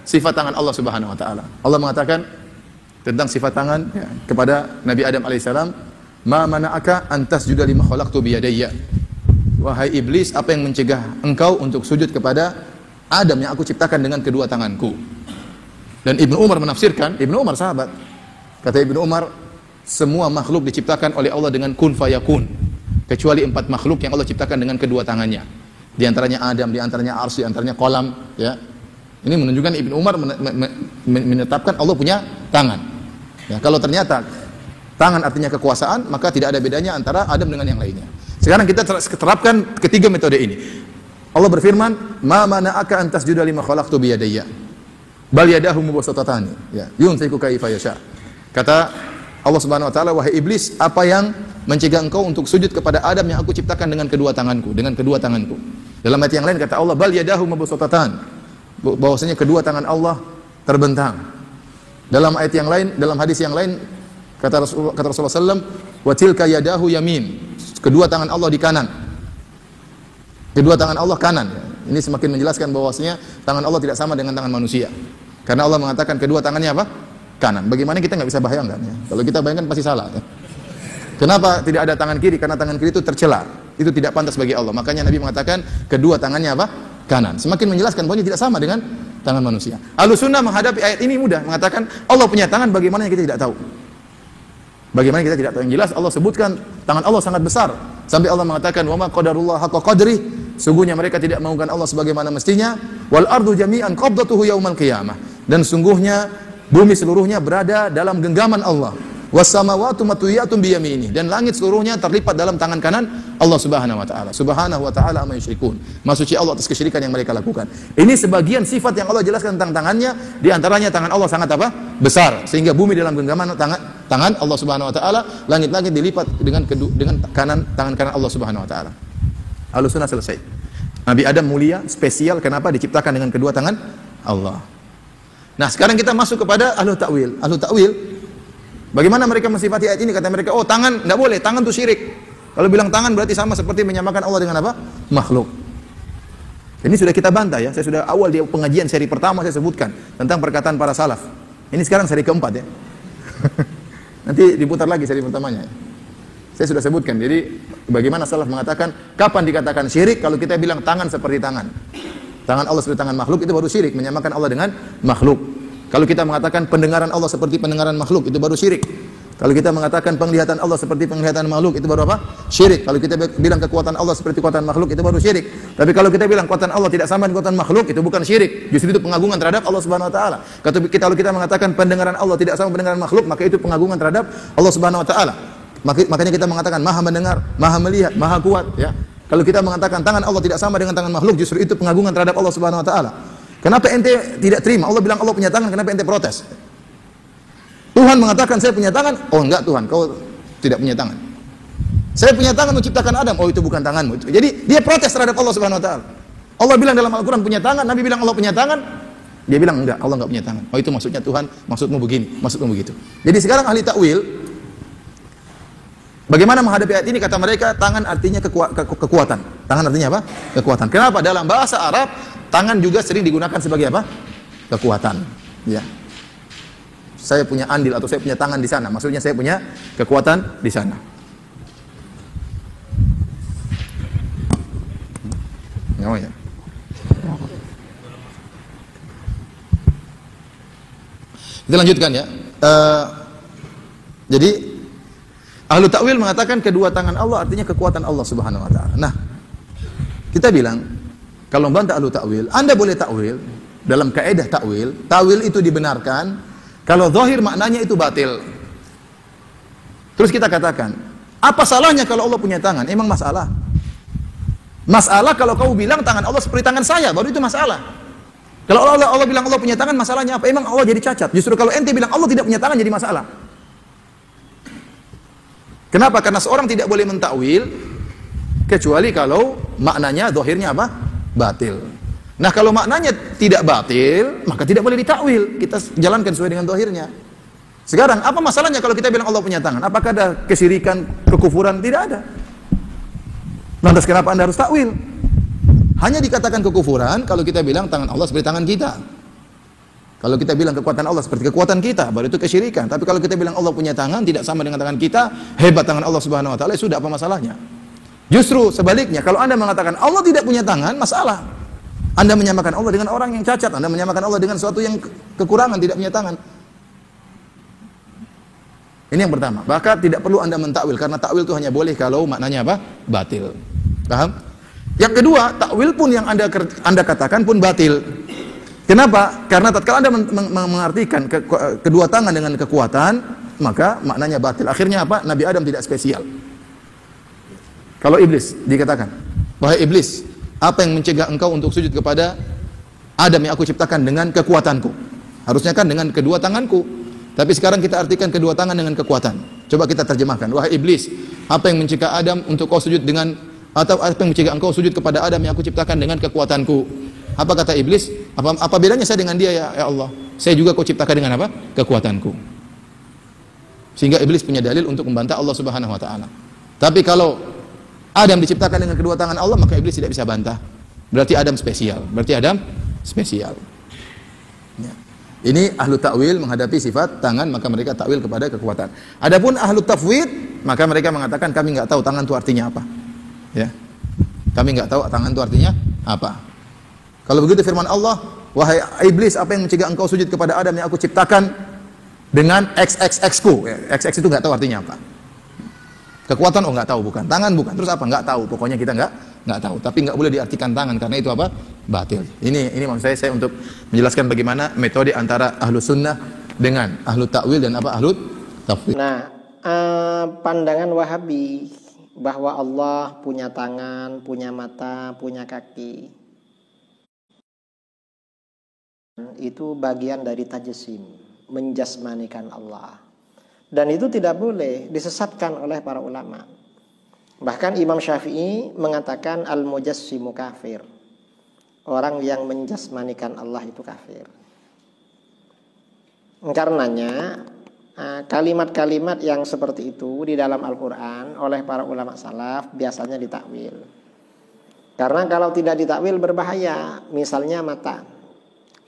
sifat tangan Allah Subhanahu wa taala. Allah mengatakan tentang sifat tangan ya, kepada Nabi Adam alaihissalam, "Ma mana'aka an tasjuda lima khalaqtu bi yadayya." Wahai iblis, apa yang mencegah engkau untuk sujud kepada Adam yang aku ciptakan dengan kedua tanganku? Dan Ibnu Umar menafsirkan, Ibnu Umar sahabat. Kata Ibnu Umar, semua makhluk diciptakan oleh Allah dengan kun fayakun, kecuali 4 makhluk yang Allah ciptakan dengan kedua tangannya. Di antaranya Adam, di antaranya Arsy, di antaranya kolam, ya. Ini menunjukkan Ibnu Umar menetapkan Allah punya tangan. Ya, kalau ternyata tangan artinya kekuasaan, maka tidak ada bedanya antara Adam dengan yang lainnya. Sekarang kita terapkan ketiga metode ini. Allah berfirman, "Ma mana'aka an tasjuda lima khalaqtu bi yadayya." Bal yadahu mubsatatani. Ya, yunfiqu kaifa yasha. Kata Allah Subhanahu wa taala, "Wahai iblis, apa yang mencegah engkau untuk sujud kepada Adam yang aku ciptakan dengan kedua tanganku, dengan kedua tanganku?" Dalam ayat yang lain kata Allah, "Bal yadahu mubsatatan." Bahwasanya kedua tangan Allah terbentang. Dalam ayat yang lain, dalam hadis yang lain kata Rasulullah sallallahu "Wa tilka yadahu yamin." Kedua tangan Allah di kanan. Kedua tangan Allah kanan. Ini semakin menjelaskan bahwasanya tangan Allah tidak sama dengan tangan manusia. Karena Allah mengatakan kedua tangannya apa? Kanan. Bagaimana kita nggak bisa bayangkan ya? Kalau kita bayangkan pasti salah. Ya? Kenapa tidak ada tangan kiri? Karena tangan kiri itu tercela. Itu tidak pantas bagi Allah. Makanya Nabi mengatakan kedua tangannya apa? Kanan. Semakin menjelaskan bahwa tidak sama dengan tangan manusia. Ahlussunnah menghadapi ayat ini mudah, mengatakan Allah punya tangan, bagaimana kita tidak tahu. Bagaimana kita tidak tahu? Yang jelas Allah sebutkan tangan Allah sangat besar sampai Allah mengatakan wa ma qadarullah haqqa qadri, sungguhnya mereka tidak mengagungkan Allah sebagaimana mestinya, wal ardu jami'an qabdatuhu yaumal qiyamah, dan sungguhnya bumi seluruhnya berada dalam genggaman Allah, was samawati matwiyatun bi yaminihi, dan langit seluruhnya terlipat dalam tangan kanan Allah Subhanahu wa taala. Subhanahu wa taala amma yusyrikun. Maha suci Allah atas kesyirikan yang mereka lakukan. Ini sebagian sifat yang Allah jelaskan tentang tangannya, di antaranya tangan Allah sangat apa? Besar, sehingga bumi dalam genggaman tangan Allah Subhanahu wa taala, langit-langit dilipat dengan tangan kanan Allah Subhanahu wa taala. Ahlussunnah selesai. Nabi Adam mulia, spesial, kenapa diciptakan dengan kedua tangan Allah. Nah, sekarang kita masuk kepada ahlu ta'wil. Ahlu ta'wil, bagaimana mereka mensifati ayat ini? Kata mereka, oh tangan, enggak boleh, tangan itu syirik. Kalau bilang tangan berarti sama seperti menyamakan Allah dengan apa? Makhluk. Ini sudah kita bantah ya, saya sudah awal di pengajian seri pertama saya sebutkan tentang perkataan para salaf. Ini sekarang seri keempat ya. Nanti diputar lagi seri pertamanya. Saya sudah sebutkan, jadi bagaimana salaf mengatakan, kapan dikatakan syirik? Kalau kita bilang tangan seperti tangan. Tangan Allah seperti tangan makhluk, itu baru syirik, menyamakan Allah dengan makhluk. Kalau kita mengatakan pendengaran Allah seperti pendengaran makhluk, itu baru syirik. Kalau kita mengatakan penglihatan Allah seperti penglihatan makhluk, itu baru apa? Syirik. Kalau kita bilang kekuatan Allah seperti kekuatan makhluk, itu baru syirik. Tapi kalau kita bilang kekuatan Allah tidak sama dengan kekuatan makhluk, itu bukan syirik. Justru itu pengagungan terhadap Allah Subhanahu wa taala. Kalau kita mengatakan pendengaran Allah tidak sama pendengaran makhluk, maka itu pengagungan terhadap Allah Subhanahu wa taala. Makanya kita mengatakan Maha mendengar, Maha melihat, Maha kuat, ya. Kalau kita mengatakan tangan Allah tidak sama dengan tangan makhluk, justru itu pengagungan terhadap Allah Subhanahu wa taala. Kenapa ente tidak terima? Allah bilang Allah punya tangan, kenapa ente protes? Tuhan mengatakan saya punya tangan, oh enggak Tuhan, kau tidak punya tangan. Saya punya tangan menciptakan Adam, oh itu bukan tanganmu. Jadi dia protes terhadap Allah Subhanahu wa taala. Allah bilang dalam Al-Qur'an punya tangan, Nabi bilang Allah punya tangan, dia bilang enggak, Allah enggak punya tangan. Oh itu maksudnya Tuhan, maksudmu begini, maksudmu begitu. Jadi sekarang ahli takwil bagaimana menghadapi ayat ini? Kata mereka tangan artinya kekuatan. Tangan artinya apa? Kekuatan. Kenapa? Dalam bahasa Arab tangan juga sering digunakan sebagai apa? Kekuatan. Ya. Saya punya andil atau saya punya tangan di sana. Maksudnya saya punya kekuatan di sana. Oh ya. Kita lanjutkan ya. Jadi ahlu ta'wil mengatakan kedua tangan Allah artinya kekuatan Allah Subhanahu wa taala. Nah, kita bilang kalau membantah ahlu ta'wil, Anda boleh ta'wil dalam kaidah ta'wil. Ta'wil itu dibenarkan kalau zahir maknanya itu batil. Terus kita katakan, apa salahnya kalau Allah punya tangan? Emang masalah? Masalah kalau kau bilang tangan Allah seperti tangan saya, baru itu masalah. Kalau Allah bilang Allah punya tangan, masalahnya apa? Emang Allah jadi cacat? Justru kalau ente bilang Allah tidak punya tangan jadi masalah. Kenapa? Karena seorang tidak boleh mentakwil kecuali kalau maknanya zahirnya apa? Batil. Nah kalau maknanya tidak batil, maka tidak boleh ditakwil. Kita jalankan sesuai dengan zahirnya. Sekarang apa masalahnya kalau kita bilang Allah punya tangan? Apakah ada kesyirikan, kekufuran? Tidak ada. Lantas kenapa Anda harus takwil? Hanya dikatakan kekufuran kalau kita bilang tangan Allah seperti tangan kita. Kalau kita bilang kekuatan Allah seperti kekuatan kita, baru itu kesyirikan. Tapi kalau kita bilang Allah punya tangan, tidak sama dengan tangan kita, hebat tangan Allah Subhanahu wa taala, sudah apa masalahnya? Justru sebaliknya, kalau Anda mengatakan Allah tidak punya tangan, masalah. Anda menyamakan Allah dengan orang yang cacat, Anda menyamakan Allah dengan sesuatu yang kekurangan, tidak punya tangan. Ini yang pertama. Bahkan tidak perlu Anda mentakwil, karena takwil itu hanya boleh kalau maknanya apa? Batil. Paham? Yang kedua, takwil pun yang Anda katakan pun batil. Kenapa? Karena tatkala Anda mengartikan kedua tangan dengan kekuatan, maka maknanya batil. Akhirnya apa? Nabi Adam tidak spesial. Kalau iblis dikatakan, wahai iblis, apa yang mencegah engkau untuk sujud kepada Adam yang aku ciptakan dengan kekuatanku? Harusnya kan dengan kedua tanganku. Tapi sekarang kita artikan kedua tangan dengan kekuatan. Coba kita terjemahkan. Wahai iblis, apa yang mencegah Adam untuk kau sujud dengan, atau apa yang mencegah engkau sujud kepada Adam yang aku ciptakan dengan kekuatanku? Apa kata iblis? Apa bedanya saya dengan dia ya Allah? Saya juga kau ciptakan dengan apa? Kekuatanku. Sehingga iblis punya dalil untuk membantah Allah Subhanahu wa taala. Tapi kalau Adam diciptakan dengan kedua tangan Allah, maka iblis tidak bisa bantah. Berarti Adam spesial. Ya. Ini ahlu takwil menghadapi sifat tangan, maka mereka takwil kepada kekuatan. Adapun ahlu tafwid, maka mereka mengatakan kami enggak tahu tangan itu artinya apa. Ya. Kami enggak tahu tangan itu artinya apa. Kalau begitu firman Allah, wahai iblis, apa yang mencegah engkau sujud kepada Adam yang aku ciptakan dengan XXX-ku? XX itu enggak tahu artinya apa. Kekuatan enggak tahu, bukan. Tangan bukan. Terus apa? Enggak tahu. Pokoknya kita enggak tahu. Tapi enggak boleh diartikan tangan, karena itu apa? Batil. Ini maksud saya untuk menjelaskan bagaimana metode antara ahlu sunnah dengan ahlu takwil dan apa? Ahlu tafwid. Nah, pandangan Wahabi bahwa Allah punya tangan, punya mata, punya kaki, itu bagian dari tajsim, menjasmanikan Allah. Dan itu tidak boleh disesatkan oleh para ulama. Bahkan Imam Syafi'i mengatakan al-mujassimu kafir. Orang yang menjasmanikan Allah itu kafir. Karenanya kalimat-kalimat yang seperti itu di dalam Al-Quran oleh para ulama salaf biasanya ditakwil. Karena kalau tidak ditakwil berbahaya. Misalnya mata.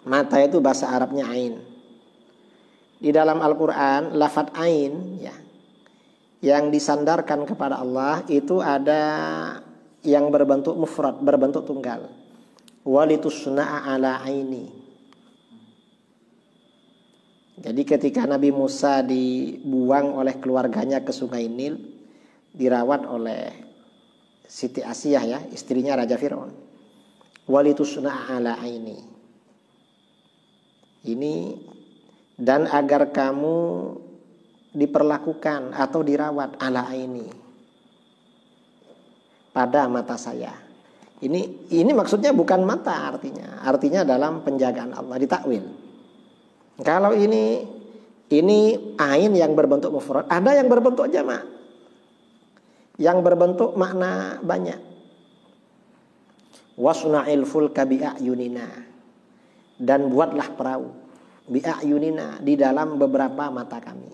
Mata itu bahasa Arabnya ain. Di dalam Al-Quran lafadz ain ya, yang disandarkan kepada Allah itu ada yang berbentuk mufrad, berbentuk tunggal. Walitusna'a ala aini. Jadi ketika Nabi Musa dibuang oleh keluarganya ke Sungai Nil, dirawat oleh Siti Asiyah ya, istrinya Raja Fir'aun. Walitusna'a ala aini. Ini dan agar kamu diperlakukan atau dirawat ala aini, pada mata saya. Ini maksudnya bukan mata artinya dalam penjagaan Allah, ditakwil. Kalau ini ain yang berbentuk mufrad, ada yang berbentuk jamak, yang berbentuk makna banyak. Wasna'il fulka bi'ayunina, dan buatlah perahu bi'ayunina, di dalam beberapa mata kami.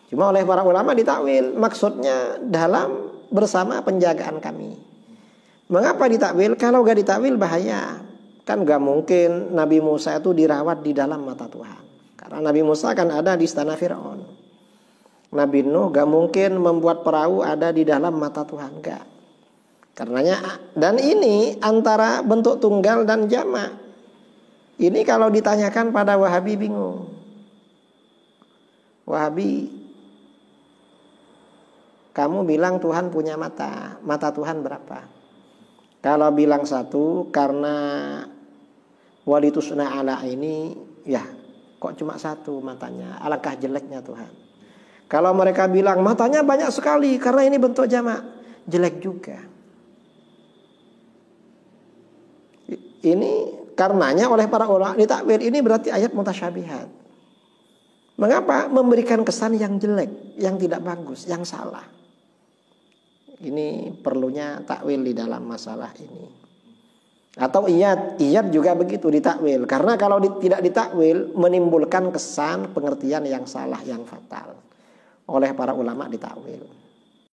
Cuma oleh para ulama ditakwil, maksudnya dalam bersama penjagaan kami. Mengapa ditakwil? Kalau gak ditakwil bahaya. Kan gak mungkin Nabi Musa itu dirawat di dalam mata Tuhan. Karena Nabi Musa kan ada di istana Fir'aun. Nabi Nuh gak mungkin membuat perahu ada di dalam mata Tuhan, gak. Karenanya, dan ini antara bentuk tunggal dan jamak. Ini kalau ditanyakan pada Wahabi bingung. Wahabi, kamu bilang Tuhan punya mata. Mata Tuhan berapa? Kalau bilang satu, karena walitusna ala ini, ya kok cuma satu matanya. Alangkah jeleknya Tuhan. Kalau mereka bilang matanya banyak sekali karena ini bentuk jamak, jelek juga. Ini karenanya oleh para ulama ditakwil, ini berarti ayat mutasyabihat. Mengapa? Memberikan kesan yang jelek, yang tidak bagus, yang salah. Ini perlunya takwil di dalam masalah ini. Atau iyad juga begitu ditakwil. Karena kalau tidak ditakwil menimbulkan kesan pengertian yang salah, yang fatal. Oleh para ulama ditakwil.